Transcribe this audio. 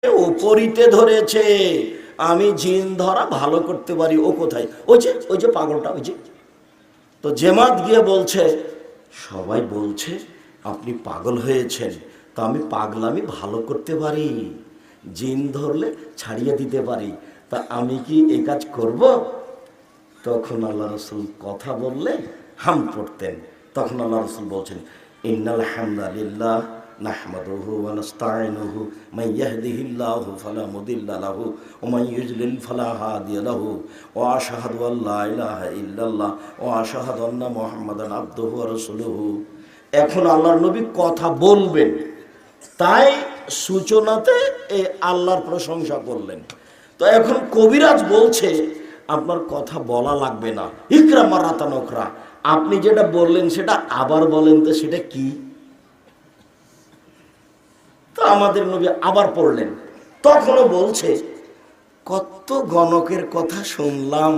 ওপরিতে ধরেছে, আমি জিন ধরা ভালো করতে পারি। ও কোথায়? ওই যে পাগলটা, ওই যে। তো জেমাত গিয়ে বলছে, সবাই বলছে আপনি পাগল হয়েছেন, তো আমি পাগলামি ভালো করতে পারি, জিন ধরলে ছাড়িয়ে দিতে পারি, তা আমি কি এই কাজ করব? তখন আল্লাহ রসুল কথা বললে হাম পড়তেন। তখন আল্লাহ রসুল বলছেন, ইন্নাল হামদালিল্লাহ নাহমাদুহু ওয়া নাস্তাইনুহু মান ইয়াহদিহিল্লাহু ফালা মুদিল্লা লাহু ওয়া মান ইউদ্লিল ফালা হাদিয়া লাহু ওয়া আশহাদু আল্লা ইলাহা ইল্লাল্লাহ ওয়া আশহাদু আন্না মুহাম্মাদান আবদুহু ওয়া রাসূলুহু। এখন আল্লাহর নবী কথা বলবেন, তাই সূচনাতে এই আল্লাহর প্রশংসা করলেন। তো এখন কবিরাজ বলছে, আপনার কথা বলা লাগবে না, ইকরা মারাতান উখরা, আপনি যেটা বললেন সেটা আবার বলেন তো, সেটা কি? তো আমাদের নবী আবার পড়লেন, তখনও বলছে, কত গণকের কথা শুনলাম।